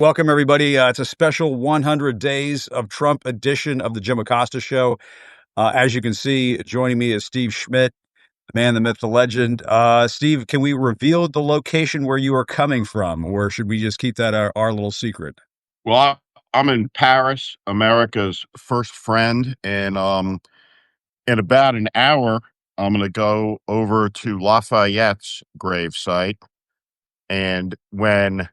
Welcome, everybody. It's a special 100 Days of Trump edition of the Jim Acosta Show. As you can see, joining me is Steve Schmidt, the man, the myth, the legend. Steve, can we reveal the location where you are coming from, or should we just keep that our little secret? Well, I'm in Paris, America's first friend, and in about an hour, I'm going to go over to Lafayette's gravesite. And when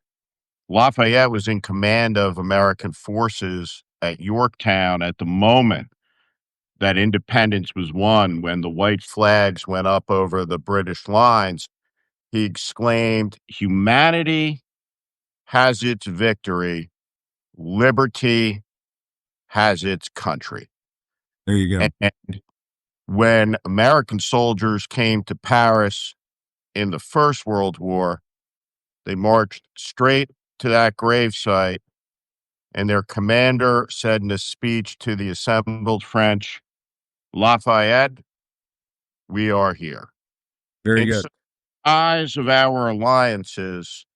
Lafayette was in command of American forces at Yorktown, at the moment that independence was won, when the white flags went up over the British lines, he exclaimed, "Humanity has its victory, liberty has its country." There you go. And when American soldiers came to Paris in the First World War, they marched straight to that gravesite, and their commander said in a speech to the assembled French, "Lafayette, we are here." Very In good. the eyes of our alliances,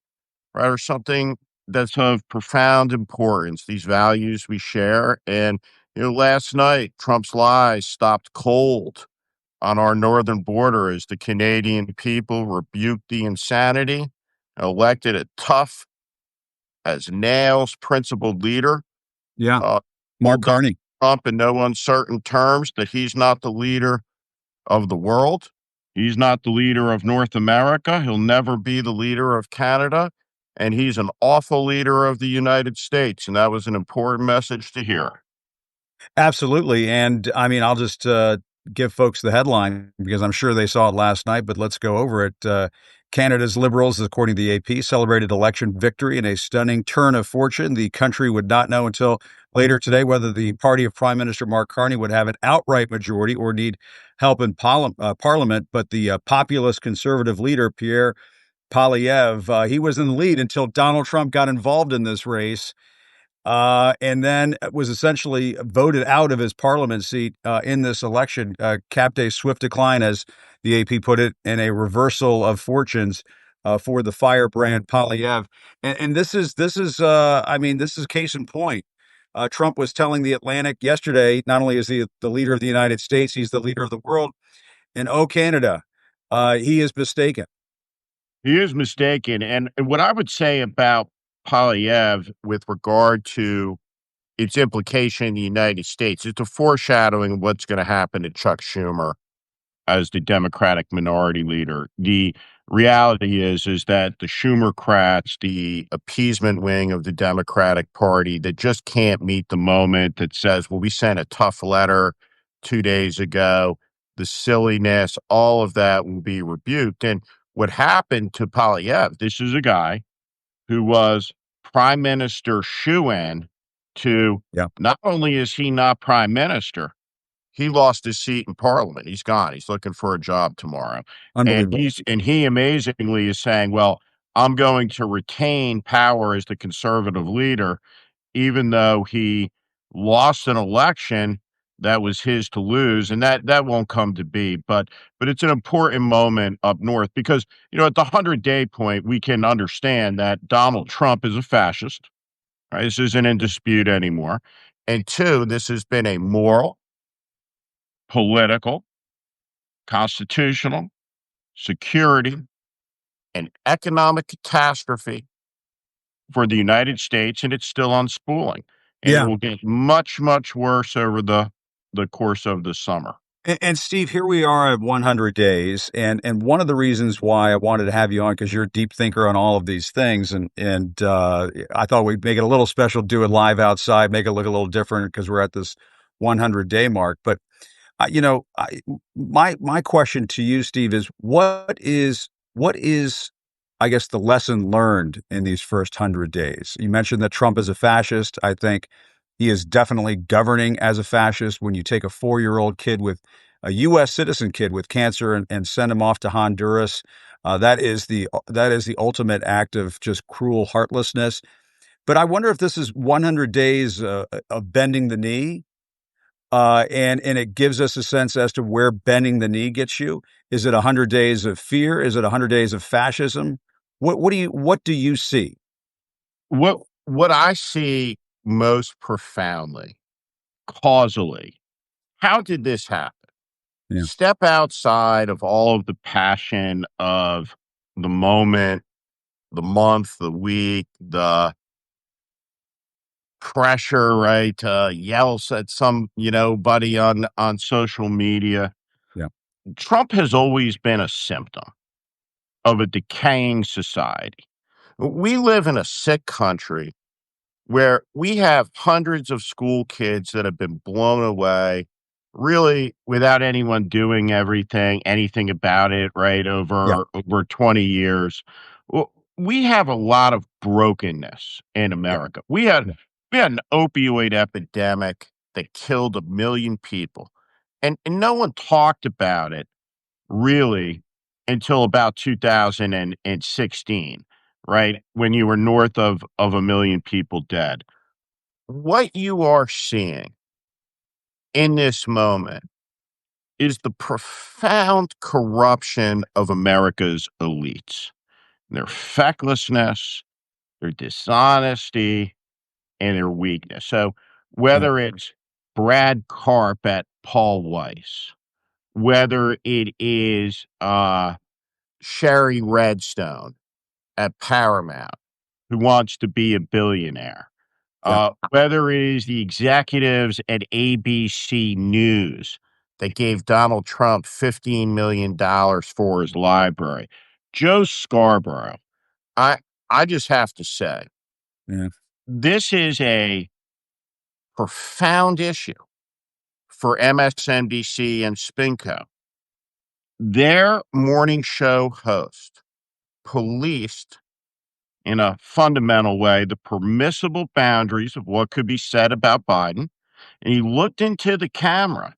right, are something that's of profound importance, these values we share. And, last night, Trump's lies stopped cold on our northern border as the Canadian people rebuked the insanity, elected a tough as nails principled leader, Yeah. uh, Mark told Donald Carney. Trump in no uncertain terms that he's not the leader of the world. He's not the leader of North America. He'll never be the leader of Canada. And he's an awful leader of the United States. And that was an important message to hear. Absolutely. And I mean, I'll just give folks the headline because I'm sure they saw it last night, but let's go over it. Canada's Liberals, according to the AP, celebrated election victory in a stunning turn of fortune. The country would not know until later today whether the party of Prime Minister Mark Carney would have an outright majority or need help in Parliament. But the populist conservative leader, Pierre Poilievre, he was in the lead until Donald Trump got involved in this race and then was essentially voted out of his parliament seat in this election, capped a swift decline, as the AP put it, and a reversal of fortunes for the firebrand Polyev. And I mean, this is case in point. Trump was telling the Atlantic yesterday, not only is he the leader of the United States, he's the leader of the world. And oh, Canada, he is mistaken. He is mistaken. And what I would say about Polyev with regard to its implication in the United States, it's a foreshadowing of what's going to happen to Chuck Schumer as the Democratic minority leader. The reality is that the Schumercrats, the appeasement wing of the Democratic Party that just can't meet the moment, that says, well, we sent a tough letter 2 days ago, the silliness, all of that will be rebuked. And what happened to Polyev, this is a guy who was prime minister shoo-in to, Yeah, not only is he not prime minister, he lost his seat in parliament. He's gone. He's looking for a job tomorrow. And unbelievable. he amazingly is saying, well, I'm going to retain power as the conservative leader, even though he lost an election that was his to lose. And that won't come to be. But it's an important moment up north because, at the 100-day point, we can understand that Donald Trump is a fascist. Right? This isn't in dispute anymore. And two, this has been a moral, political, constitutional, security, and economic catastrophe for the United States, and it's still unspooling. And it Yeah. will get much, much worse over the course of the summer. And Steve, here we are at 100 days, and one of the reasons why I wanted to have you on because you're a deep thinker on all of these things, and I thought we'd make it a little special, do it live outside, make it look a little different because we're at this 100-day mark. But my question to you, Steve, is what is I guess the lesson learned in these first 100 days? You mentioned that Trump is a fascist. I think he is definitely governing as a fascist. When you take a 4-year-old kid with a U.S. citizen kid with cancer and send him off to Honduras, that is the ultimate act of just cruel heartlessness. But I wonder if this is 100 days of bending the knee, and it gives us a sense as to where bending the knee gets you. Is it 100 days of fear? Is it 100 days of fascism? What do you see? What what I see most profoundly, causally, how did this happen? Yeah. Step outside of all of the passion of the moment, the month, the week, the pressure, right? Yells at some, buddy on social media. Yeah. Trump has always been a symptom of a decaying society. We live in a sick country where we have hundreds of school kids that have been blown away, really without anyone doing anything about it, right? Yeah. Over 20 years. We have a lot of brokenness in Yeah. America. Yeah. We had an opioid epidemic that killed 1 million people. And no one talked about it really until about 2016, right? When you were north of 1 million people dead. What you are seeing in this moment is the profound corruption of America's elites, their fecklessness, their dishonesty, and their weakness. So Yeah. whether it's Brad Karp at Paul Weiss, whether it is Sherry Redstone at Paramount, who wants to be a billionaire, Yeah. whether it is the executives at ABC News that gave Donald Trump $15 million for his library, Joe Scarborough. I I just have to say, Yeah. this is a profound issue for MSNBC and Spinco. Their morning show host policed in a fundamental way the permissible boundaries of what could be said about Biden. And he looked into the camera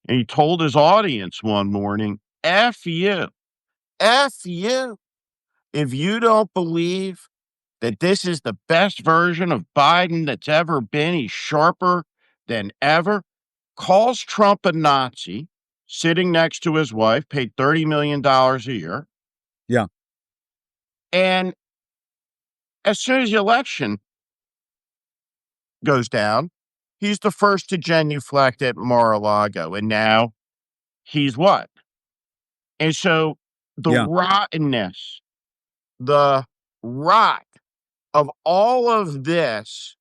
and he told his audience one morning, F you, F you. If you don't believe that this is the best version of Biden that's ever been, he's sharper than ever, calls Trump a Nazi, sitting next to his wife, paid $30 million a year. Yeah. And as soon as the election goes down, he's the first to genuflect at Mar-a-Lago. And now he's what? And so the Yeah. rottenness, the rot of all of this,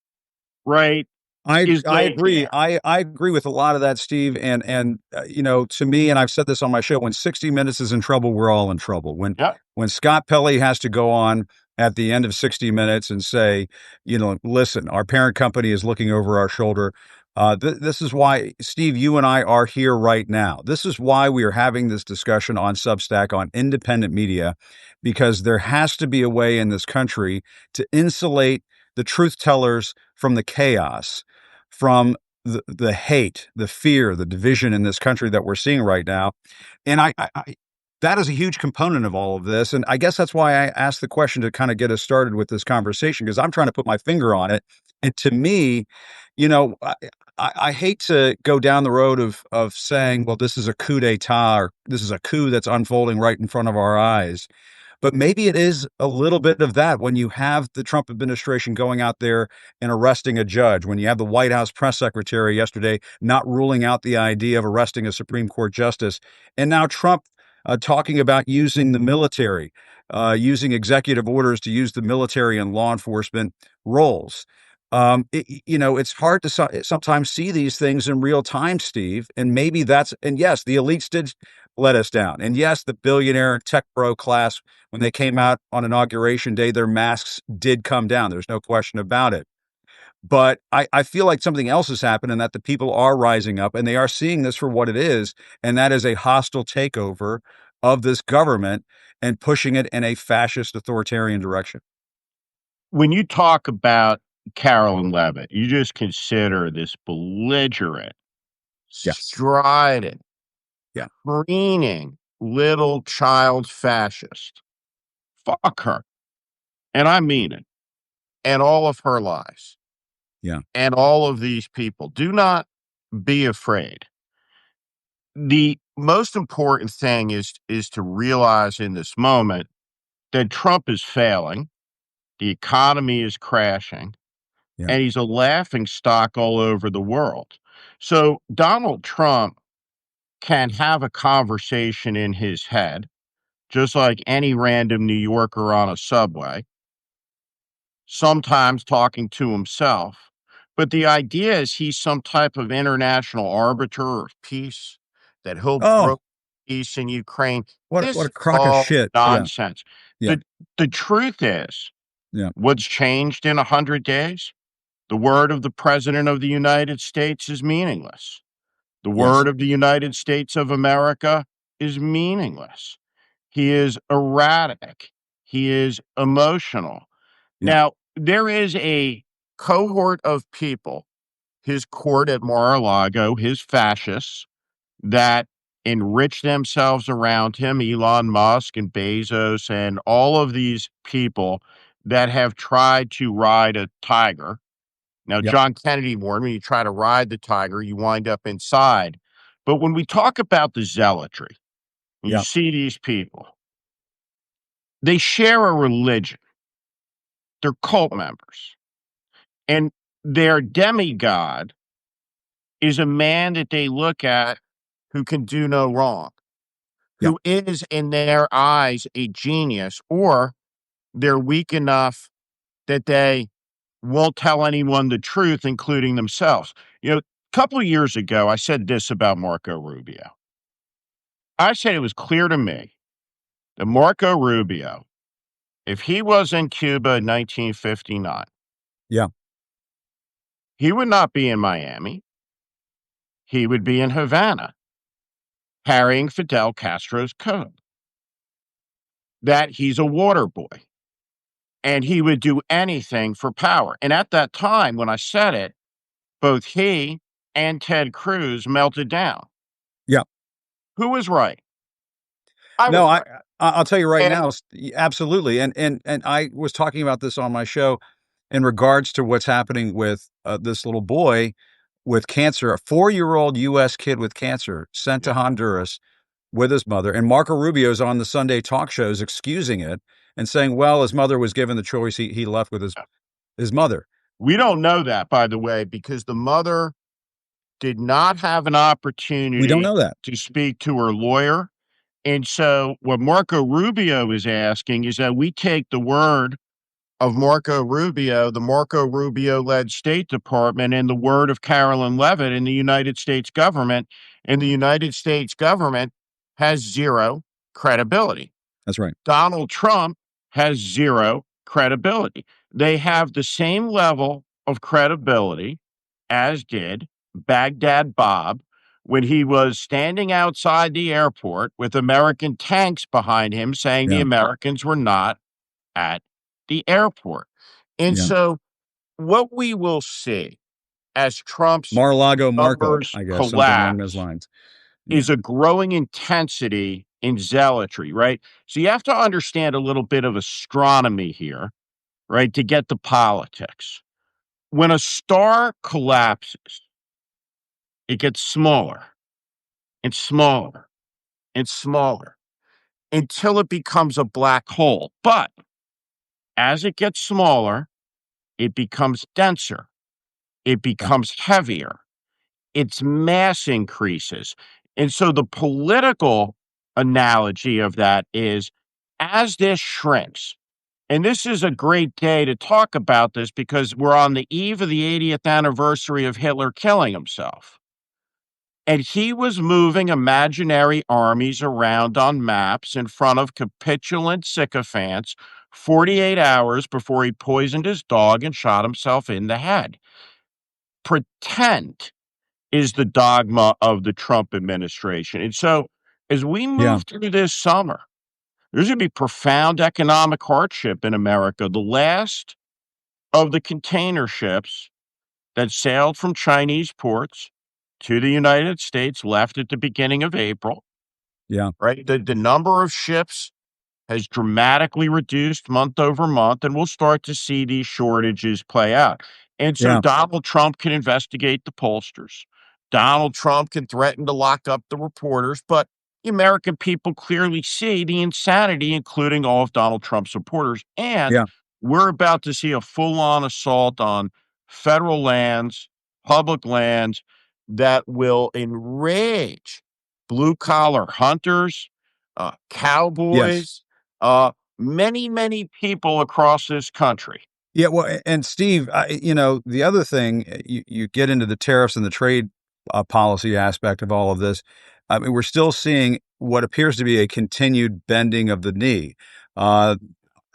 right, is I laid agree. bare. I agree with a lot of that, Steve. And to me, and I've said this on my show, when 60 Minutes is in trouble, we're all in trouble. Yep. When Scott Pelley has to go on at the end of 60 Minutes and say, listen, our parent company is looking over our shoulder. This is why, Steve, you and I are here right now. This is why we are having this discussion on Substack, on independent media, because there has to be a way in this country to insulate the truth tellers from the chaos, from the hate, the fear, the division in this country that we're seeing right now. And that is a huge component of all of this. And I guess that's why I asked the question to kind of get us started with this conversation, because I'm trying to put my finger on it. And to me, you know, I, I hate to go down the road of saying, well, this is a coup d'etat, or this is a coup that's unfolding right in front of our eyes. But maybe it is a little bit of that when you have the Trump administration going out there and arresting a judge, when you have the White House press secretary yesterday not ruling out the idea of arresting a Supreme Court justice, and now Trump talking about using the military, using executive orders to use the military and law enforcement roles. It's hard to sometimes see these things in real time, Steve. And maybe and yes, the elites did let us down. And yes, the billionaire tech bro class, when they came out on Inauguration Day, their masks did come down. There's no question about it. But I feel like something else has happened, and that the people are rising up and they are seeing this for what it is. And that is a hostile takeover of this government and pushing it in a fascist authoritarian direction. When you talk about Carolyn Levitt, you just consider this belligerent, Yes. strident, Yeah. preening little child fascist. Fuck her. And I mean it. And all of her lies. Yeah. And all of these people. Do not be afraid. The most important thing is to realize in this moment that Trump is failing. The economy is crashing, Yeah. and he's a laughing stock all over the world. So Donald Trump can have a conversation in his head, just like any random New Yorker on a subway, sometimes talking to himself. But the idea is he's some type of international arbiter of peace, that he'll Oh, broker peace in Ukraine. what This a is crock of all shit. Yeah. nonsense. Yeah. The truth is, Yeah. what's changed in 100 days? The word of the President of the United States is meaningless. The Yes. word of the United States of America is meaningless. He is erratic. He is emotional. Yeah. Now, there is a cohort of people, his court at Mar-a-Lago, his fascists, that enrich themselves around him, Elon Musk and Bezos and all of these people that have tried to ride a tiger. Now, Yep. John Kennedy warned, when you try to ride the tiger, you wind up inside. But when we talk about the zealotry, you Yep. see these people, they share a religion. They're cult members. And their demigod is a man that they look at who can do no wrong, Yep. who is, in their eyes, a genius, or they're weak enough that they won't tell anyone the truth, including themselves. A couple of years ago, I said this about Marco Rubio. I said it was clear to me that Marco Rubio, if he was in Cuba in 1959, Yeah. he would not be in Miami. He would be in Havana carrying Fidel Castro's code, that he's a water boy and he would do anything for power. And at that time, when I said it, both he and Ted Cruz melted down. Yeah. Who was right? I No, was right. I'll tell you right And now, absolutely. And I was talking about this on my show in regards to what's happening with this little boy with cancer, a 4-year-old U.S. kid with cancer sent to yeah, Honduras with his mother. And Marco Rubio's on the Sunday talk shows excusing it and saying, well, his mother was given the choice. He left with yeah. his mother. We don't know that, by the way, because the mother did not have an We don't opportunity know that. to speak to her lawyer. And so, what Marco Rubio is asking is that we take the word of Marco Rubio, the Marco Rubio led State Department, and the word of Carolyn Leavitt in the United States government. And the United States government has zero credibility. That's right. Donald Trump has zero credibility. They have the same level of credibility as did Baghdad Bob when he was standing outside the airport with American tanks behind him saying the Yeah. Americans were not at the airport. And Yeah. so, what we will see as Trump's Mar-a-Lago Marco, numbers I guess, something along those collapse lines. Yeah. is a growing intensity in zealotry, right? So you have to understand a little bit of astronomy here, right, to get the politics. When a star collapses, it gets smaller and smaller and smaller until it becomes a black hole. But as it gets smaller, it becomes denser, it Yeah. becomes heavier, its mass increases. And so the political analogy of that is, as this shrinks, and this is a great day to talk about this because we're on the eve of the 80th anniversary of Hitler killing himself. And he was moving imaginary armies around on maps in front of capitulant sycophants 48 hours before he poisoned his dog and shot himself in the head. Pretend is the dogma of the Trump administration. And so, as we Yeah. move through this summer, there's going to be profound economic hardship in America. The last of the container ships that sailed from Chinese ports to the United States left at the beginning of April, Yeah. right? The number of ships has dramatically reduced month over month, and we'll start to see these shortages play out. And so Yeah. Donald Trump can investigate the pollsters. Donald Trump can threaten to lock up the reporters, but the American people clearly see the insanity, including all of Donald Trump's supporters. And Yeah. we're about to see a full-on assault on federal lands, public lands that will enrage blue-collar hunters, Yes. cowboys, many, many people across this country. Yeah, well, and Steve, the other thing, you get into the tariffs and the trade policy aspect of all of this. I mean, we're still seeing what appears to be a continued bending of the knee. Uh,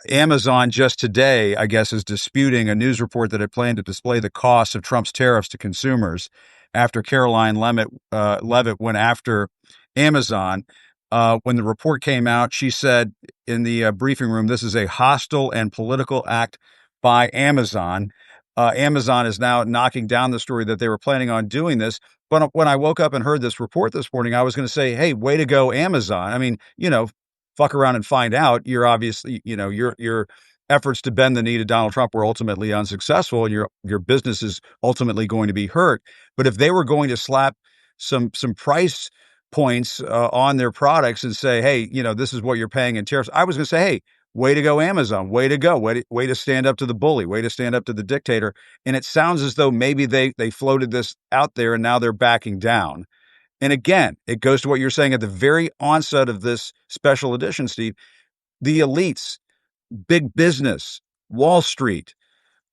Amazon just today, I guess, is disputing a news report that had planned to display the cost of Trump's tariffs to consumers after Caroline Levitt went after Amazon. When the report came out, she said in the briefing room, this is a hostile and political act by Amazon. Amazon is now knocking down the story that they were planning on doing this. But when I woke up and heard this report this morning, I was going to say, hey, way to go, Amazon. I mean, fuck around and find out. You're obviously, your efforts to bend the knee to Donald Trump were ultimately unsuccessful, and your business is ultimately going to be hurt. But if they were going to slap some price points on their products and say, hey, this is what you're paying in tariffs, I was going to say, hey, way to go, Amazon. Way to go. Way to stand up to the bully. Way to stand up to the dictator. And it sounds as though maybe they floated this out there and now they're backing down. And again, it goes to what you're saying at the very onset of this special edition, Steve. The elites, big business, Wall Street,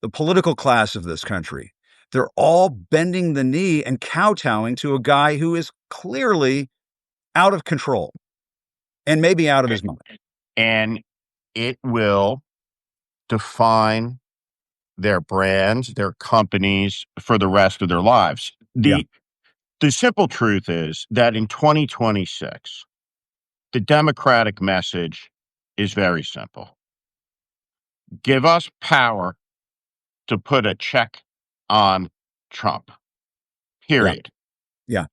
the political class of this country, they're all bending the knee and kowtowing to a guy who is clearly out of control and maybe out of his mind. And it will define their brands, their companies for the rest of their lives. Yeah. The simple truth is that in 2026, the Democratic message is very simple. Give us power to put a check on Trump. Yeah. Period. Yeah.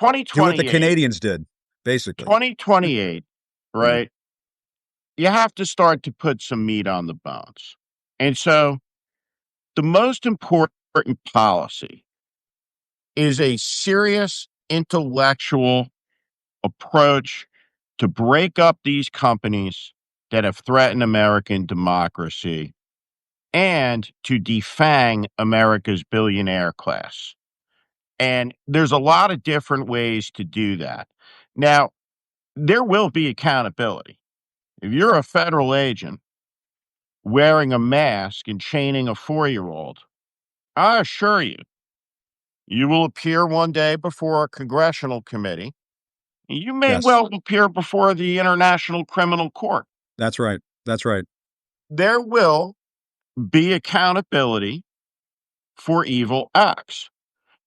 Do what the 2028, Canadians did, basically. 2028, Yeah. right? You have to start to put some meat on the bones. And so the most important policy is a serious intellectual approach to break up these companies that have threatened American democracy and to defang America's billionaire class. And there's a lot of different ways to do that. Now, there will be accountability. If you're a federal agent wearing a mask and chaining a 4-year-old, I assure you, you will appear one day before a congressional committee. You may Yes. well appear before the International Criminal Court. That's right. That's right. There will be accountability for evil acts.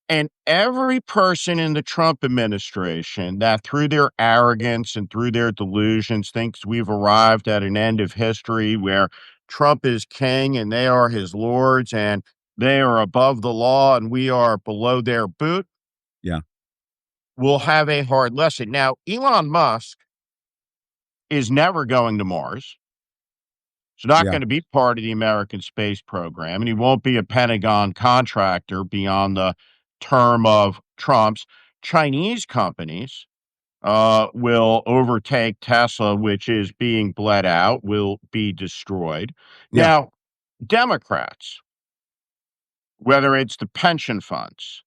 And every person in the Trump administration that through their arrogance and through their delusions thinks we've arrived at an end of history where Trump is king and they are his lords and they are above the law and we are below their boot Yeah. will have a hard lesson. Now, Elon Musk is never going to Mars. He's not Yeah. going to be part of the American space program, and he won't be a Pentagon contractor beyond the term of Trump's. Chinese companies will overtake Tesla, which is being bled out, will be destroyed. Yeah. Now, Democrats, whether it's the pension funds,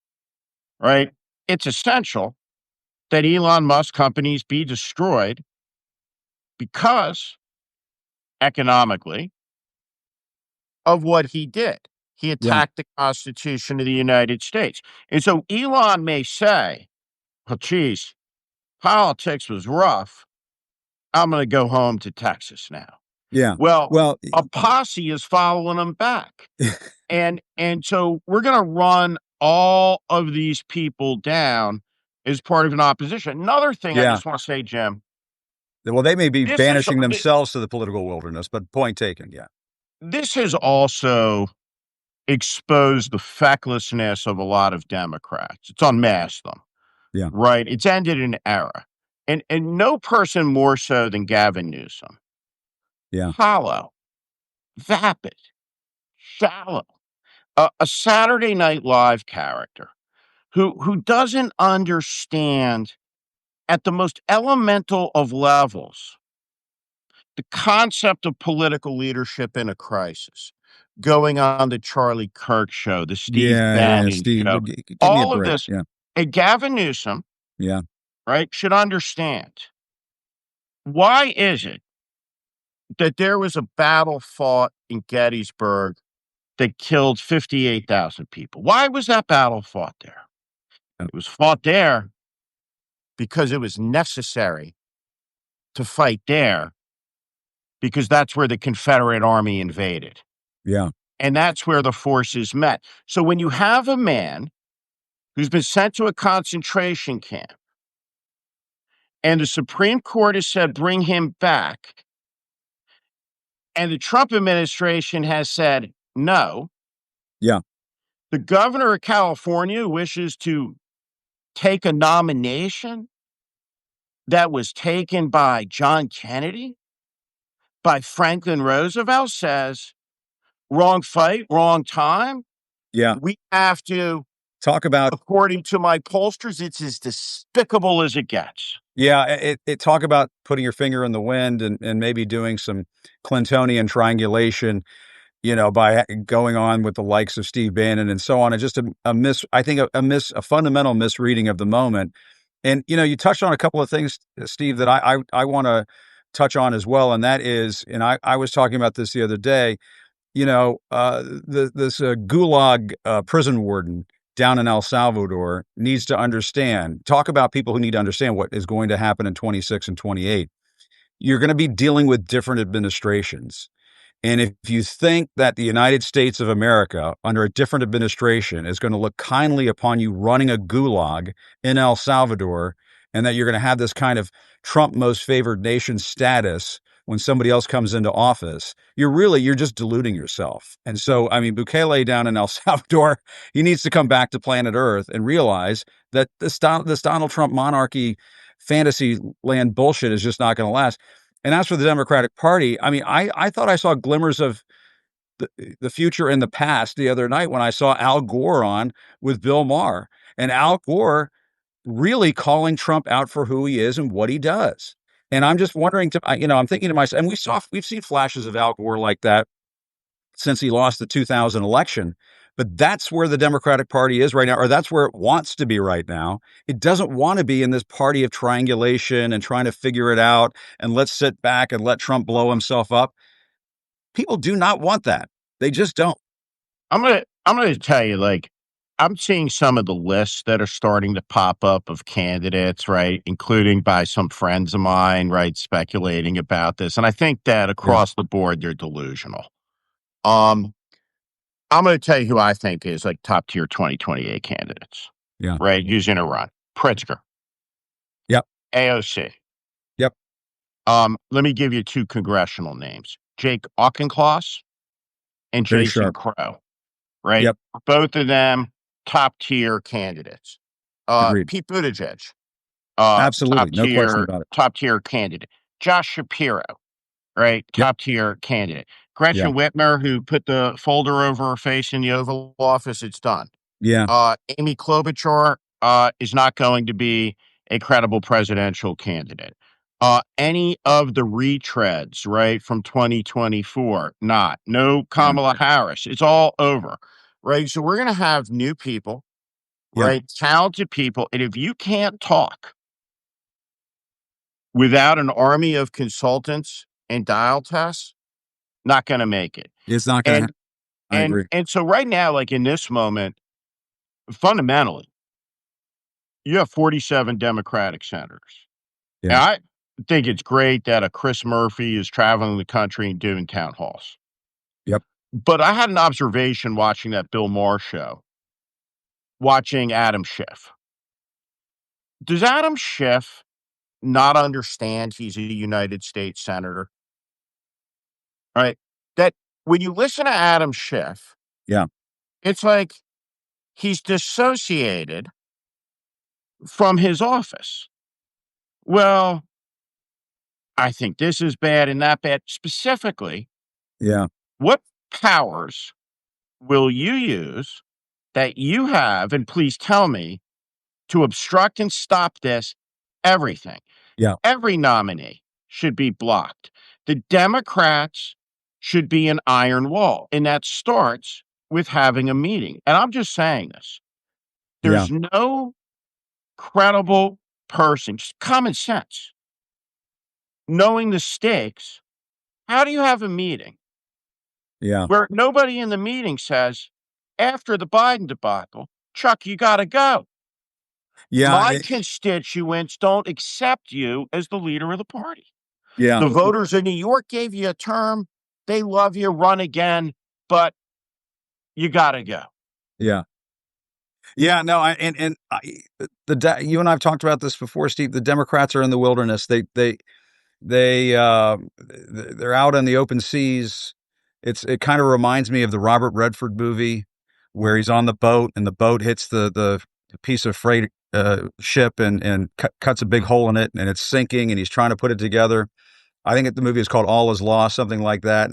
right? It's essential that Elon Musk companies be destroyed because economically of what he did. He Yeah. attacked the Constitution of the United States. And so Elon may say, well, geez, politics was rough. I'm going to go home to Texas now. Yeah. Well, Well, a posse is following him back. And so we're going to run all of these people down as part of an opposition. Another thing I yeah. just want to say, Jim, Well, they may be this is banishing themselves to the political wilderness, but point taken. Yeah. this has also exposed the fecklessness of a lot of Democrats. It's unmasked them. Yeah. Right. It's ended an era. And no person more so than Gavin Newsom. Yeah. Hollow, vapid, shallow. A Saturday Night Live character who doesn't understand at the most elemental of levels the concept of political leadership in a crisis, going on the Charlie Kirk show, the Steve Yeah. Bannon Steve, show, give me a all of break. this, Yeah. and Gavin Newsom, Yeah. right, should understand, why is it that there was a battle fought in Gettysburg that killed 58,000 people? Why was that battle fought there? Yeah. It was fought there because it was necessary to fight there, because that's where the Confederate Army invaded. Yeah. And that's where the forces met. So when you have a man who's been sent to a concentration camp and the Supreme Court has said, bring him back, and the Trump administration has said, no, Yeah. the governor of California wishes to take a nomination that was taken by John Kennedy, by Franklin Roosevelt, says, wrong fight, wrong time. Yeah. We have to, Talk about according to my pollsters, it's as despicable as it gets. Yeah, it talk about putting your finger in the wind and maybe doing some Clintonian triangulation, by going on with the likes of Steve Bannon and so on, and just I think a fundamental misreading of the moment. And you touched on a couple of things, Steve, that I want to touch on as well, and that is, and I was talking about this the other day. This gulag prison warden down in El Salvador needs to understand. Talk about people who need to understand what is going to happen in 26 and 28. You're going to be dealing with different administrations. And if you think that the United States of America, under a different administration, is going to look kindly upon you running a gulag in El Salvador, and that you're going to have this kind of Trump most favored nation status when somebody else comes into office, you're just deluding yourself. And so, I mean, Bukele down in El Salvador, he needs to come back to planet Earth and realize that this Donald Trump monarchy fantasy land bullshit is just not going to last. And as for the Democratic Party, I mean, I thought I saw glimmers of the future in the past the other night when I saw Al Gore on with Bill Maher, and Al Gore really calling Trump out for who he is and what he does. And I'm just wondering, I'm thinking to myself, and we've seen flashes of Al Gore like that since he lost the 2000 election. But that's where the Democratic Party is right now, or that's where it wants to be right now. It doesn't want to be in this party of triangulation and trying to figure it out and let's sit back and let Trump blow himself up. People do not want that. They just don't. I'm gonna tell you, like, I'm seeing some of the lists that are starting to pop up of candidates, right, including by some friends of mine, right, speculating about this. And I think that Yeah. across the board, they're delusional. Um, I'm gonna tell you who I think is like top tier 2028 candidates, Yeah. right? Who's in Iran? Pritzker, Yep. AOC. Yep. Let me give you two congressional names: Jake Auchincloss and Very Jason sharp. Crow. Right? Yep. Both of them top tier candidates. Agreed. Pete Buttigieg, Absolutely. No question about it. top tier candidate. Josh Shapiro, right? Yep. Top tier candidate. Yeah. Gretchen Whitmer, who put the folder over her face in the Oval Office, it's done. Yeah. Amy Klobuchar is not going to be a credible presidential candidate. Any of the retreads, right, from 2024, not. No Yeah. Kamala Harris. It's all over, right? So we're going to have new people, Yeah. right? Talented people. And if you can't talk without an army of consultants and dial tests, not going to make it. It's not going to And happen. I agree. and so right now, like in this moment, fundamentally, you have 47 Democratic senators. And Yeah. I think it's great that a Chris Murphy is traveling the country and doing town halls. Yep. But I had an observation watching that Bill Maher show, watching Adam Schiff. Does Adam Schiff not understand he's a United States senator? Right? That when you listen to Adam Schiff, Yeah. it's like he's dissociated from his office. Well, I think this is bad and that bad. Specifically, Yeah. what powers will you use that you have, and please tell me, to obstruct and stop this? Everything. Yeah. Every nominee. should be blocked. The Democrats should be an iron wall. And that starts with having a meeting. And I'm just saying this. Yeah. There's no credible person, just common sense, knowing the stakes. How do you have a meeting Yeah. where nobody in the meeting says, after the Biden debacle, Chuck, you got to go? Yeah. My constituents don't accept you as the leader of the party. Yeah. The voters in New York gave you a term. They love you, run again, but you got to go. Yeah. Yeah, no, you and I've talked about this before, Steve. The Democrats are in the wilderness. They're out in the open seas. It kind of reminds me of the Robert Redford movie where he's on the boat and the boat hits the piece of freight ship and cuts a big hole in it and it's sinking and he's trying to put it together. I think the movie is called All Is Lost, something like that.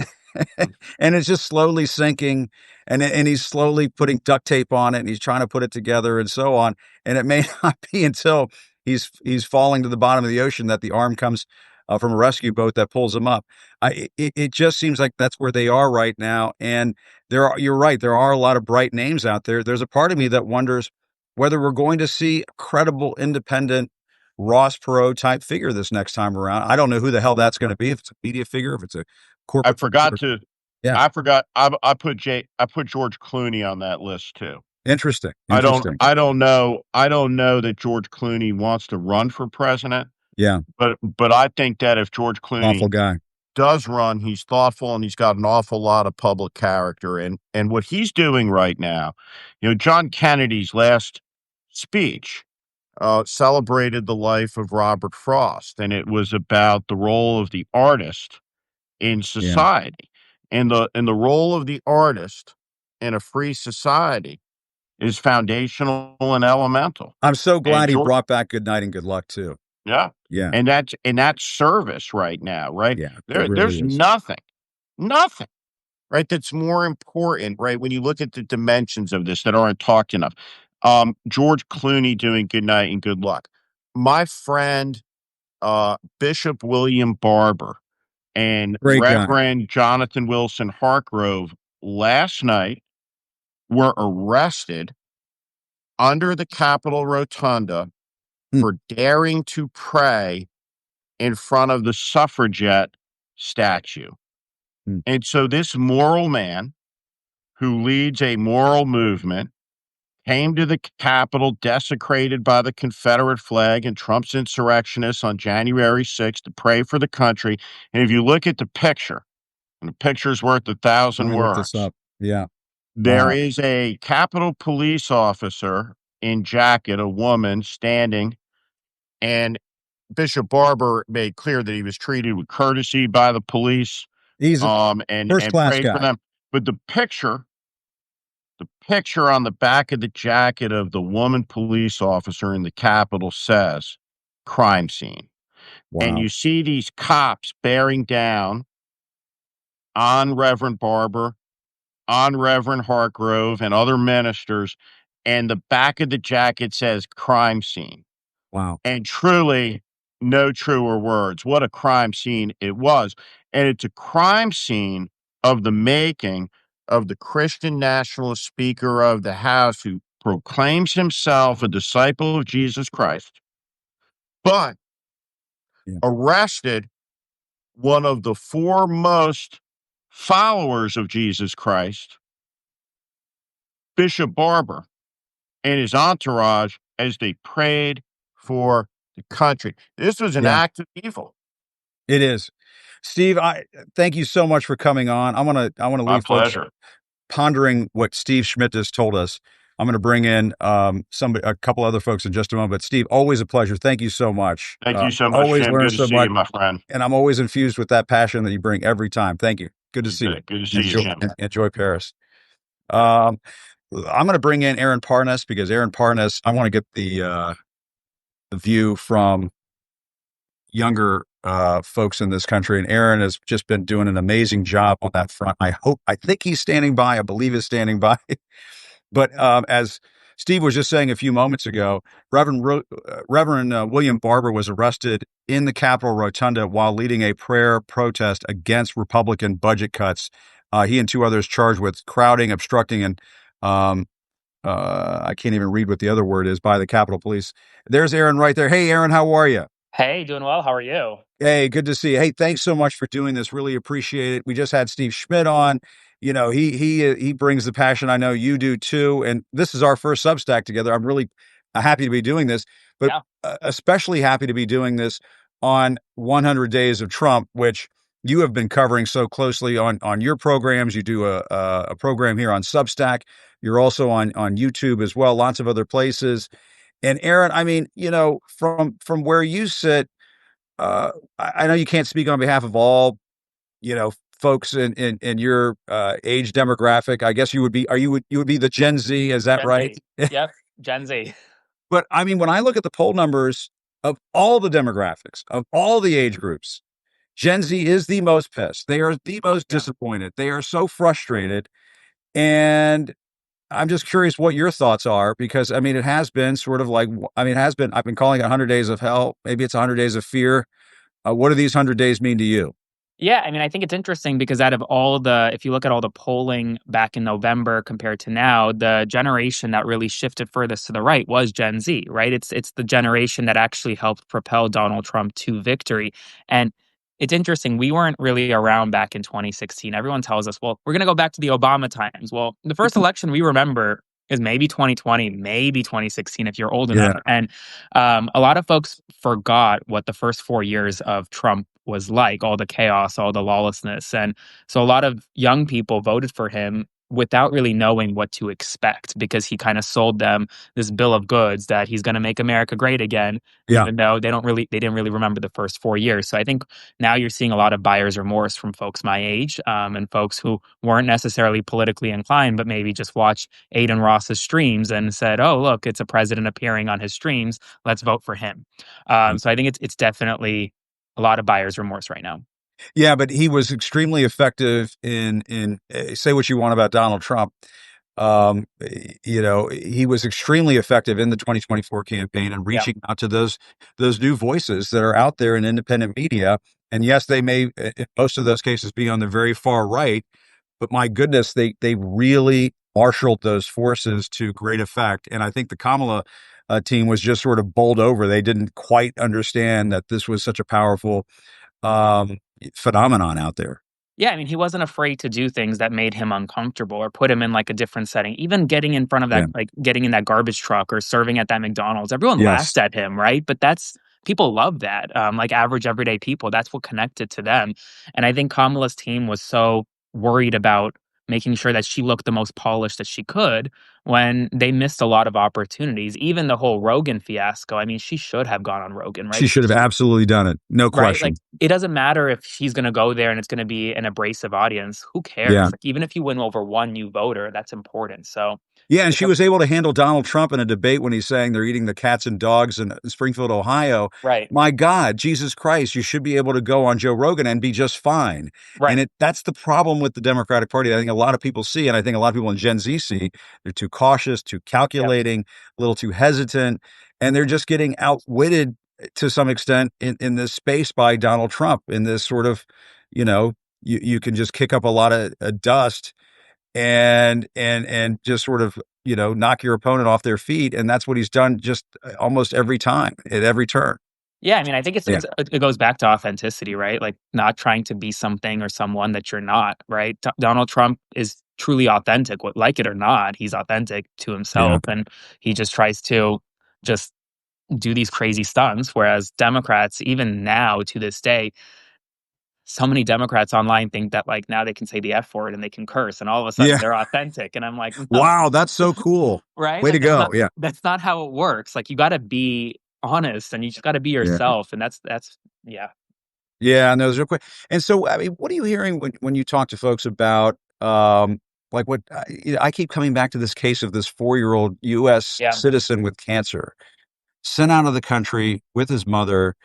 And it's just slowly sinking, and he's slowly putting duct tape on it, and he's trying to put it together, and so on. And it may not be until he's falling to the bottom of the ocean that the arm comes from a rescue boat that pulls him up. It just seems like that's where they are right now. And you're right, there are a lot of bright names out there. There's a part of me that wonders whether we're going to see a credible, independent Ross Perot type figure this next time around. I don't know who the hell that's going to be. If it's a media figure, if it's a I corporate forgot figure. to. Yeah, I forgot. I put George Clooney on that list too. interesting, I don't. interesting. I don't know. I don't know that George Clooney wants to run for president. Yeah, But I think that if George awful Clooney guy. does run, he's thoughtful and he's got an awful lot of public character. And what he's doing right now, John Kennedy's last speech celebrated the life of Robert Frost, and it was about the role of the artist in Yeah, society. And the role of the artist in a free society is foundational and elemental. I'm so And glad he George, brought back Good Night and Good Luck too. yeah, Yeah, and that's service right now, right? yeah, it There's really is. nothing, right? That's more important, right? When you look at the dimensions of this that aren't talked enough. George Clooney doing Good Night and Good Luck. My friend, Bishop William Barber and Great guy. Reverend Jonathan Wilson Hartgrove last night were arrested under the Capitol Rotunda Hmm, for daring to pray in front of the suffragette statue. hmm. And so this moral man who leads a moral movement came to the Capitol desecrated by the Confederate flag and Trump's insurrectionists on January 6th to pray for the country. And if you look at the picture, and the picture's worth 1,000 Let me look this words, up. Yeah, there wow. is a Capitol police officer in jacket, a woman standing, and Bishop Barber made clear that he was treated with courtesy by the police, He's a first and class prayed for guy. them. But the picture on the back of the jacket of the woman police officer in the Capitol says crime scene. And Wow. you see these cops bearing down on Reverend Barber, on Reverend Hartgrove, and other ministers. And the back of the jacket says crime scene. Wow. And truly, no truer words. What a crime scene it was. And it's a crime scene of the making of the Christian nationalist Speaker of the House who proclaims himself a disciple of Jesus Christ, but Yeah. arrested one of the foremost followers of Jesus Christ, Bishop Barber, and his entourage as they prayed for the country. This was an Yeah, act of evil. it is. Steve, I thank you so much for coming on. I want to My leave folks pleasure. pondering what Steve Schmidt just told us. I'm going to bring in a couple other folks in just a moment. But Steve, always a pleasure. Thank you so much. Thank you so much, Always Jim. learn Good to so see you, much, my friend. and I'm always infused with that passion that you bring every time. Thank you. Good to You see you. bet. Good to see you, Enjoy, Jim. enjoy Paris. Um, I'm going to bring in Aaron Parnas because Aaron Parnas. I want to get the view from younger folks in this country, and Aaron has just been doing an amazing job on that front. I think he's standing by. I believe he's standing by. But as Steve was just saying a few moments ago, Reverend William Barber was arrested in the Capitol Rotunda while leading a prayer protest against Republican budget cuts. He and two others charged with crowding, obstructing, and um, I can't even read what the other word is by the Capitol Police. There's Aaron right there. Hey, Aaron, how are you? Hey, doing well. How are you? Hey, good to see you. Hey, thanks so much for doing this. Really appreciate it. We just had Steve Schmidt on. You know, he brings the passion. I know you do too. And this is our first Substack together. I'm really happy to be doing this, but Yeah. especially happy to be doing this on 100 Days of Trump, which you have been covering so closely on your programs. You do a program here on Substack. You're also on YouTube as well. Lots of other places. And Aaron, I mean, you know, from where you sit. I know you can't speak on behalf of all, you know, folks in your age demographic. I guess you would be. You would be the Gen Z? Is that Gen right? Z. Yep. Gen Z. But I mean, when I look at the poll numbers of all the demographics of all the age groups, Gen Z is the most pissed. They are the most Yeah. disappointed. They are so frustrated, and I'm just curious what your thoughts are because I mean, it has been sort of like I mean, it has been. I've been calling it 100 Days of Hell. Maybe it's 100 Days of Fear. What do these 100 days mean to you? Yeah, I mean, I think it's interesting because out of all the if you look at all the polling back in November compared to now, the generation that really shifted furthest to the right was Gen Z, right? It's the generation that actually helped propel Donald Trump to victory. And it's interesting, we weren't really around back in 2016. Everyone tells us, well, we're going to go back to the Obama times. Well, the first election we remember is maybe 2020, maybe 2016 if you're old enough. Yeah. And a lot of folks forgot what the first 4 years of Trump was like, all the chaos, all the lawlessness. And so a lot of young people voted for him without really knowing what to expect because he kind of sold them this bill of goods that he's going to make America great again, Yeah. even though they didn't really remember the first 4 years. So I think now you're seeing a lot of buyer's remorse from folks my age and folks who weren't necessarily politically inclined, but maybe just watched Aiden Ross's streams and said, oh, look, it's a president appearing on his streams. Let's vote for him. So I think it's definitely a lot of buyer's remorse right now. Yeah, but he was extremely effective in say what you want about Donald Trump. You know, he was extremely effective in the 2024 campaign and Yeah. reaching out to those new voices that are out there in independent media. And yes, they may in most of those cases be on the very far right, but my goodness, they really marshaled those forces to great effect. And I think the Kamala team was just sort of bowled over. They didn't quite understand that this was such a powerful um, phenomenon out there. Yeah, I mean, he wasn't afraid to do things that made him uncomfortable or put him in like a different setting. Even getting in front of that, Yeah. like getting in that garbage truck or serving at that McDonald's, everyone Yes. laughed at him, right? But that's people love that. Like average everyday people, that's what connected to them. And I think Kamala's team was so worried about making sure that she looked the most polished that she could when they missed a lot of opportunities. Even the whole Rogan fiasco. I mean, she should have gone on Rogan, right? She should have absolutely done it. No Right? Like, question. it doesn't matter if she's gonna go there and it's gonna be an abrasive audience. Who Yeah. cares? Like, even if you win over one new voter, that's important. So, Yeah, and it's she a was able to handle Donald Trump in a debate when he's saying they're eating the cats and dogs in Springfield, Ohio. right, My God, Jesus Christ, you should be able to go on Joe Rogan and be just fine. And right, that's the problem with the Democratic Party. I think a lot of people see, and I think a lot of people in Gen Z see, they're too cautious, too yep, calculating, a little too hesitant, and they're just getting outwitted to some extent in this space by Donald Trump in this sort of, you know, you can just kick up a lot of dust and just sort of knock your opponent off their feet, and that's what he's done just almost every time at every turn. yeah. I mean, I think Yeah. it goes back to authenticity, right? Like, not trying to be something or someone that you're not, right? Donald Trump is truly authentic, like it or not. He's authentic to Yeah. himself, and he just tries to just do these crazy stunts. Whereas Democrats, even now to this day, so many Democrats online think that like now they can say the F word and they can curse and all of a sudden Yeah. they're authentic. And I'm like, no, Wow, that's so cool. right? Way to Like go. Yeah. that's not how it works. Like, you gotta be honest and you just gotta be Yeah. yourself. And that's yeah. Yeah, and those real quick. And so, I mean, what are you hearing when you talk to folks about, like what I keep coming back to this case of this 4-year-old U.S. Yeah. citizen with cancer sent out of the country with his mother.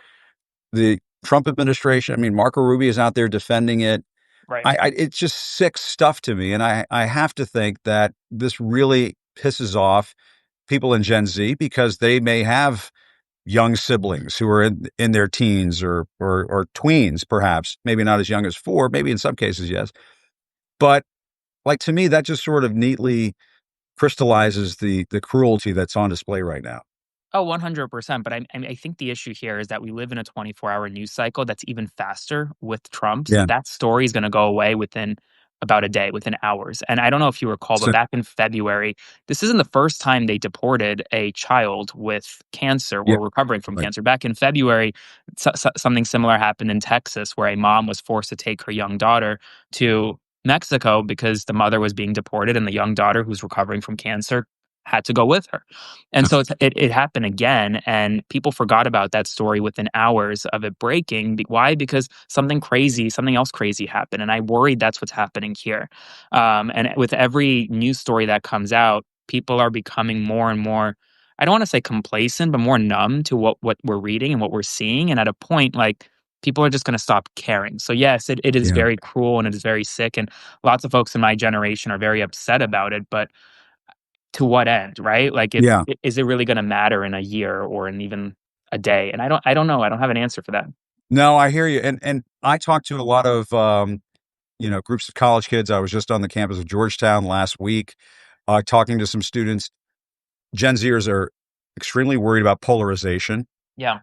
The Trump administration, I mean, Marco Rubio is out there defending it. Right. It's just sick stuff to me, and I have to think that this really pisses off people in Gen Z because they may have young siblings who are in their teens or tweens, perhaps, maybe not as young as 4, maybe in some cases, yes. But like to me, that just sort of neatly crystallizes the cruelty that's on display right now. Oh, 100%. But I think the issue here is that we live in a 24-hour news cycle that's even faster with Trump. So Yeah. that story is going to go away within about a day, within hours. And I don't know if you recall, but So, back in February, this isn't the first time they deported a child with cancer yeah, or recovering from right. cancer. Back in February, something similar happened in Texas where a mom was forced to take her young daughter to Mexico because the mother was being deported and the young daughter who's recovering from cancer had to go with her. And so it happened again, and people forgot about that story within hours of it breaking. Why? Because something else crazy happened, and I worried that's what's happening here. And with every news story that comes out, people are becoming more and more. I don't want to say complacent, but more numb to what we're reading and what we're seeing. And at a point, like people are just going to stop caring. So yes, it is Yeah. very cruel and it is very sick, and lots of folks in my generation are very upset about it. But to what end, right? Like, Yeah. is it really gonna matter in a year or in even a day? And I don't know. I don't have an answer for that. No, I hear you. And I talked to a lot of groups of college kids. I was just on the campus of Georgetown last week, talking to some students. Gen Zers are extremely worried about polarization. Yeah.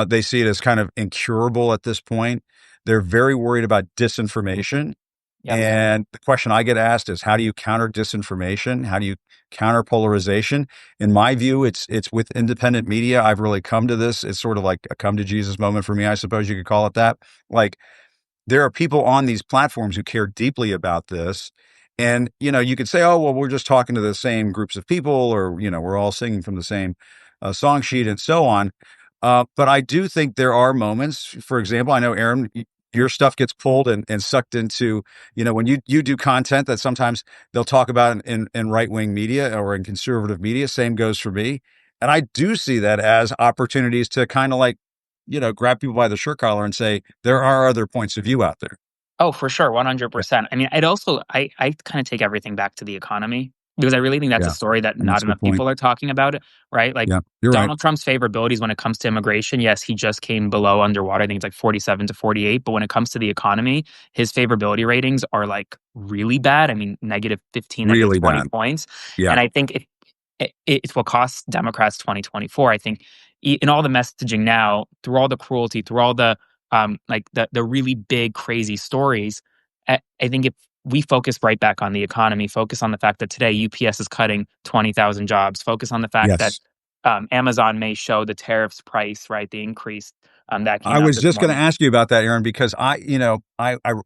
They see it as kind of incurable at this point. They're very worried about disinformation. Yep. And the question I get asked is, how do you counter disinformation? How do you counter polarization? In my view, it's with independent media. I've really come to this. It's sort of like a come to Jesus moment for me, I suppose you could call it that. Like, there are people on these platforms who care deeply about this. And, you could say, oh, well, we're just talking to the same groups of people, or, we're all singing from the same song sheet and so on. But I do think there are moments, for example, I know, Aaron, your stuff gets pulled and sucked into, when you do content that sometimes they'll talk about in right-wing media or in conservative media. Same goes for me. And I do see that as opportunities to kind of like, grab people by the shirt collar and say, there are other points of view out there. Oh, for sure, Yeah. 100%. I mean, I'd also I kind of take everything back to the economy because I really think that's a Yeah. story that And not that's a good enough point. people are talking about it, right? Like Yeah. You're right. Donald Trump's favorabilities when it comes to immigration, yes, he just came below underwater. I think it's like 47 to 48. But when it comes to the economy, his favorability ratings are like really bad. I mean, negative 15, negative Really 20 bad. points. Yeah. And I think it's what costs Democrats 2024. I think in all the messaging now, through all the cruelty, through all the like the really big crazy stories, I think if we focus right back on the economy, focus on the fact that today UPS is cutting 20,000 jobs, focus on the fact that Yes. Amazon may show the tariffs price, right? The increase that came I out was this just going to morning. ask you about that, Aaron, because I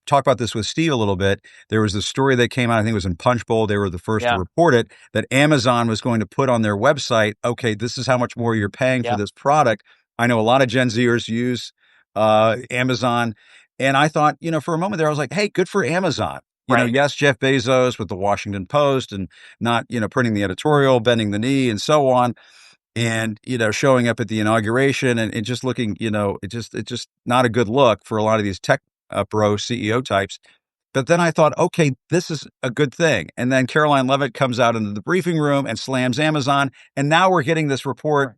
talked about this with Steve a little bit. There was a story that came out, I think it was in Punch Bowl. They were the first to Yeah, report it, that Amazon was going to put on their website, okay, this is how much more you're paying for yeah, this product. I know a lot of Gen Zers use Amazon. And I thought, for a moment there, I was like, hey, good for Amazon. right, Yes, Jeff Bezos with the Washington Post and not, printing the editorial, bending the knee and so on, and showing up at the inauguration and just looking, it's just not a good look for a lot of these tech bro CEO types. But then I thought, okay, this is a good thing. And then Caroline Levitt comes out into the briefing room and slams Amazon, and now we're getting this report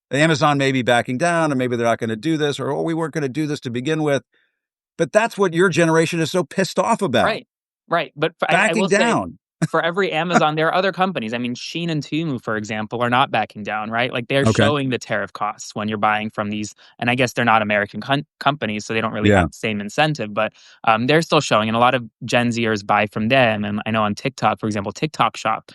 that Amazon may be backing down, and maybe they're not going to do this, or, oh, we weren't going to do this to begin with. But that's what your generation is so pissed off about, right, right. But I backing will say, down. for every Amazon, there are other companies. I mean, Shein and Temu, for example, are not backing down, right? Like they're Okay. showing the tariff costs when you're buying from these, and I guess they're not American companies, so they don't really Yeah. have the same incentive, but they're still showing, and a lot of Gen Zers buy from them. And I know on TikTok, for example, TikTok Shop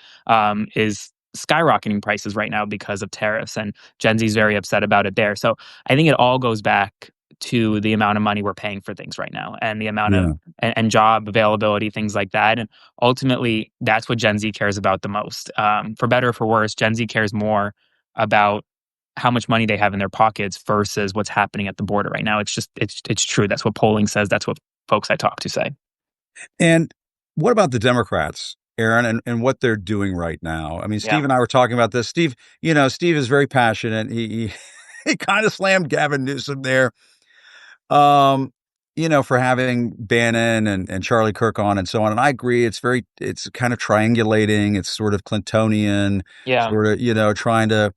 is skyrocketing prices right now because of tariffs, and Gen Z is very upset about it there. So I think it all goes back to the amount of money we're paying for things right now and the amount of Yeah. and job availability, things like that. And ultimately, that's what Gen Z cares about the most. For better or for worse, Gen Z cares more about how much money they have in their pockets versus what's happening at the border right now. It's just it's true. That's what polling says. That's what folks I talk to say. And what about the Democrats, Aaron, and what they're doing right now? I mean, Yeah. Steve and I were talking about this. Steve is very passionate. He he kind of slammed Gavin Newsom there. Um, for having Bannon and Charlie Kirk on and so on. And I agree. It's kind of triangulating. It's sort of Clintonian, Yeah. sort of, trying to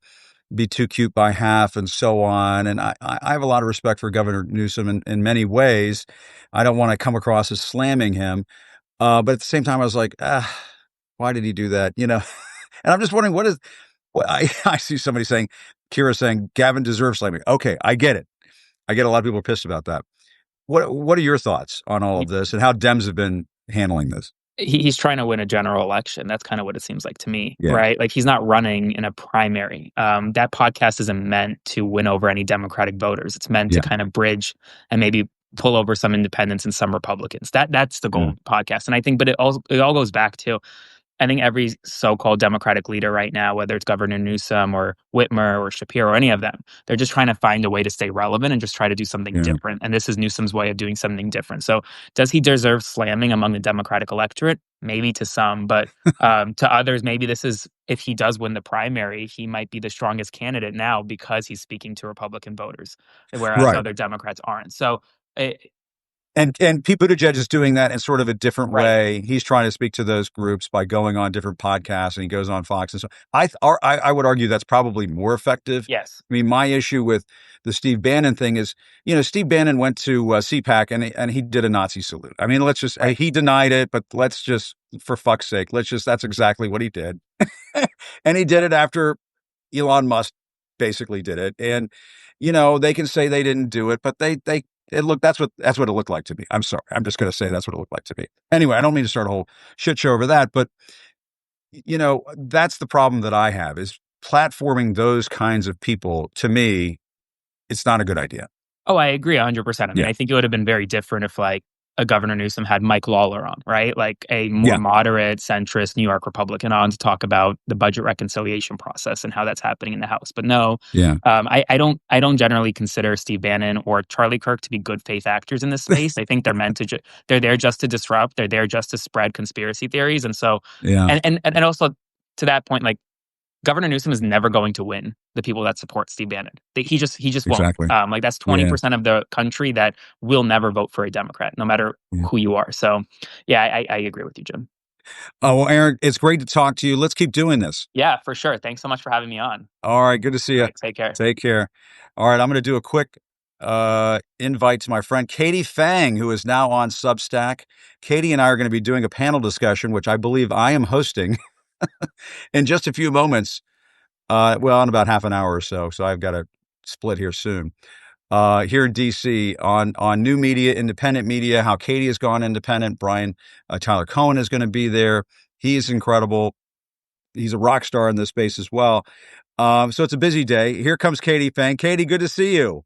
be too cute by half and so on. And I have a lot of respect for Governor Newsom in many ways. I don't want to come across as slamming him. But at the same time, I was like, why did he do that? And I'm just wondering I see somebody saying, Kira saying, Gavin deserves slamming. Okay, I get it. I get a lot of people are pissed about that. What are your thoughts on all of this and how Dems have been handling this? He's trying to win a general election. That's kind of what it seems like to me, Yeah. right? Like he's not running in a primary. That podcast isn't meant to win over any Democratic voters. It's meant to kind of bridge and maybe pull over some independents and some Republicans. That's the goal of the podcast. And I think, but it all goes back to, I think every so-called Democratic leader right now, whether it's Governor Newsom or Whitmer or Shapiro or any of them, they're just trying to find a way to stay relevant and just try to do something different. And this is Newsom's way of doing something different. So does he deserve slamming among the Democratic electorate? Maybe to some, but to others, maybe this is, if he does win the primary, he might be the strongest candidate now because he's speaking to Republican voters, whereas other Democrats aren't. So And Pete Buttigieg is doing that in sort of a different way. He's trying to speak to those groups by going on different podcasts, and he goes on Fox and so. I would argue that's probably more effective. Yes. I mean, my issue with the Steve Bannon thing is, Steve Bannon went to CPAC and he did a Nazi salute. I mean, let's just he denied it, but let's just, for fuck's sake, that's exactly what he did, and he did it after Elon Musk basically did it, and they can say they didn't do it, but that's what it looked like to me. I'm sorry. I'm just going to say that's what it looked like to me. Anyway, I don't mean to start a whole shit show over that, but that's the problem that I have is platforming those kinds of people. To me, it's not a good idea. Oh, I agree 100%. I mean, I think it would have been very different if a Governor Newsom had Mike Lawler on, right? Like a more moderate, centrist New York Republican on to talk about the budget reconciliation process and how that's happening in the House. But no, I don't generally consider Steve Bannon or Charlie Kirk to be good faith actors in this space. I think they're meant to. They're there just to disrupt. They're there just to spread conspiracy theories. And so, and also to that point, Governor Newsom is never going to win the people that support Steve Bannon. He just Exactly. won't. That's 20% of the country that will never vote for a Democrat, no matter who you are. So, I agree with you, Jim. Oh, well, Aaron, it's great to talk to you. Let's keep doing this. Yeah, for sure. Thanks so much for having me on. All right, good to see you. Right, take care. Take care. All right, I'm going to do a quick invite to my friend Katie Phang, who is now on Substack. Katie and I are going to be doing a panel discussion, which I believe I am hosting in just a few moments. In about half an hour or so. So I've got to split here soon. Here in DC on new media, independent media, how Katie has gone independent. Tyler Cohen is going to be there. He's incredible. He's a rock star in this space as well. So it's a busy day. Here comes Katie Phang. Katie, good to see you.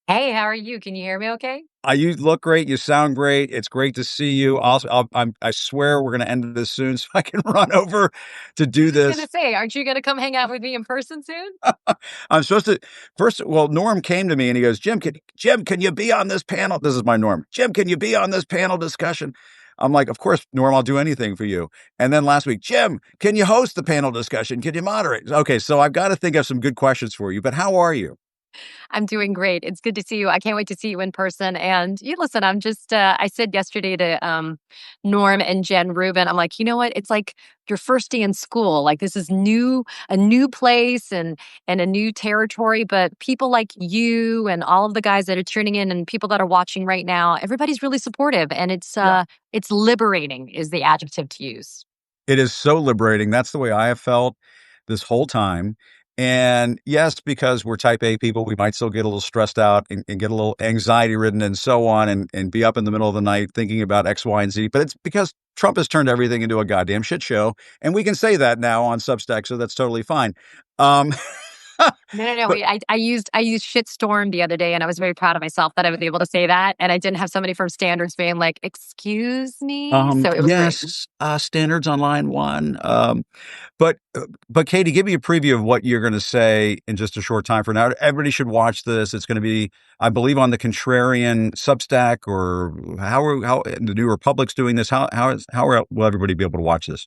Hey, how are you? Can you hear me okay? You look great. You sound great. It's great to see you. I swear we're going to end this soon so I can run over to do this. I was going to say, aren't you going to come hang out with me in person soon? I'm supposed to. Norm came to me and he goes, Jim, can you be on this panel? This is my Norm. Jim, can you be on this panel discussion? I'm like, of course, Norm, I'll do anything for you. And then last week, Jim, can you host the panel discussion? Can you moderate? Okay, so I've got to think of some good questions for you, but how are you? I'm doing great. It's good to see you. I can't wait to see you in person. And listen, I'm just, I said yesterday to Norm and Jen Rubin, I'm like, you know what? It's like your first day in school. Like this is a new place and a new territory. But people like you and all of the guys that are tuning in and people that are watching right now, everybody's really supportive. And it's liberating is the adjective to use. It is so liberating. That's the way I have felt this whole time. And yes, because we're type A people, we might still get a little stressed out and get a little anxiety ridden and so on and be up in the middle of the night thinking about X, Y, and Z. But it's because Trump has turned everything into a goddamn shit show. And we can say that now on Substack, so that's totally fine. No. But, I used shitstorm the other day, and I was very proud of myself that I was able to say that, and I didn't have somebody from Standards being like, "Excuse me." So it was great. Standards on line one. But Katie, give me a preview of what you're going to say in just a short time from now. Everybody should watch this. It's going to be, I believe, on the Contrarian Substack, or how the New Republic's doing this. How will everybody be able to watch this?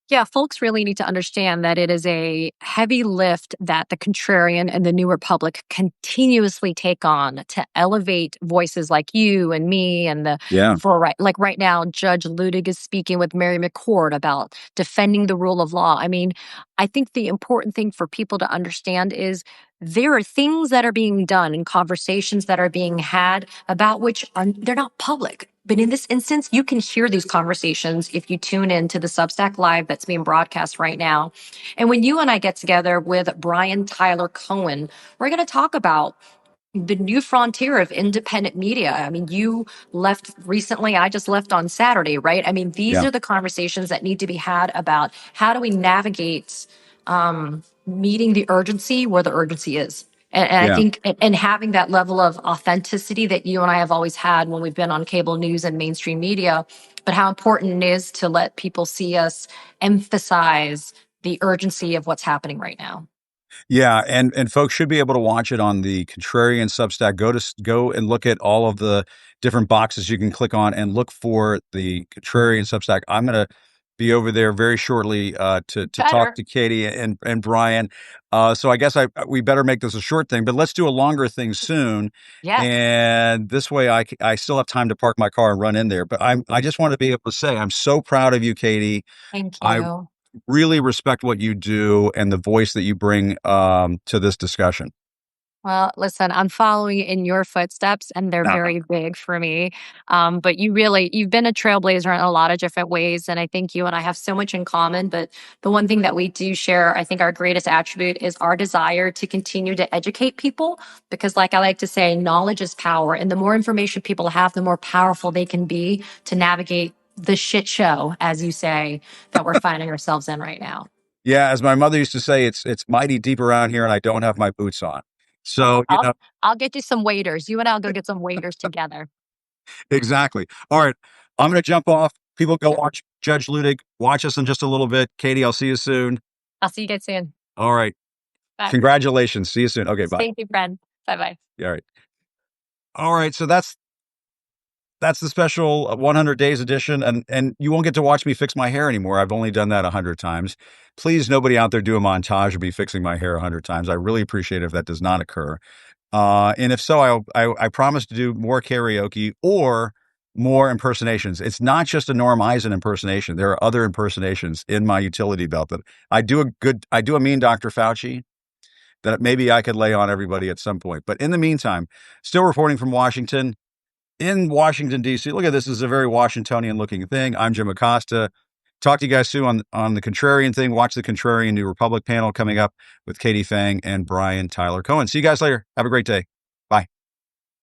Yeah, folks really need to understand that it is a heavy lift that the contrarian and the New Republic continuously take on to elevate voices like you and me and the Yeah. for right like right now, Judge Ludig is speaking with Mary McCord about defending the rule of law. I mean, I think the important thing for people to understand is there are things that are being done and conversations that are being had about which they're not public. But in this instance, you can hear these conversations if you tune into the Substack Live that's being broadcast right now. And when you and I get together with Brian Tyler Cohen, we're going to talk about the new frontier of independent media. I mean, you left recently, I just left on Saturday, right? I mean, these Yeah. are the conversations that need to be had about how do we navigate meeting the urgency where the urgency is. And I Yeah. think, and having that level of authenticity that you and I have always had when we've been on cable news and mainstream media, but how important it is to let people see us emphasize the urgency of what's happening right now. Yeah, and folks should be able to watch it on the Contrarian Substack. Go and look at all of the different boxes you can click on and look for the Contrarian Substack. I'm going to be over there very shortly to talk Better. to Katie and Brian. So I guess we better make this a short thing, but let's do a longer thing soon. Yes. And this way I still have time to park my car and run in there. But I just want to be able to say I'm so proud of you, Katie. Thank I you. really respect what you do and the voice that you bring to this discussion. Well, listen, I'm following in your footsteps and they're Uh-huh. very big for me. But you've been a trailblazer in a lot of different ways. And I think you and I have so much in common. But the one thing that we do share, I think our greatest attribute is our desire to continue to educate people. Because, like I like to say, knowledge is power. And the more information people have, the more powerful they can be to navigate the shit show, as you say, that we're finding ourselves in right now. Yeah, as my mother used to say, it's mighty deep around here, and I don't have my boots on. Oh, So I'll get you some waiters. You and I'll go get some waiters together. exactly. All right, I'm going to jump off. People go watch Judge Ludig. Watch us in just a little bit. Katie, I'll see you soon. I'll see you guys soon. All right. Bye. Congratulations. See you soon. Okay, bye. Thank you, friend. Bye bye. All right. All right. So that's the special 100 days edition, and you won't get to watch me fix my hair anymore. I've only done that 100 times. Please, nobody out there do a montage of me fixing my hair 100 times. I really appreciate it if that does not occur. And if so, I promise to do more karaoke or more impersonations. It's not just a Norm Eisen impersonation. There are other impersonations in my utility belt that I do a mean Dr. Fauci that maybe I could lay on everybody at some point. But in the meantime, still reporting from Washington. In Washington, D.C. Look at this. This is a very Washingtonian looking thing. I'm Jim Acosta. Talk to you guys soon on the Contrarian thing. Watch the Contrarian New Republic panel coming up with Katie Phang and Brian Tyler Cohen. See you guys later. Have a great day.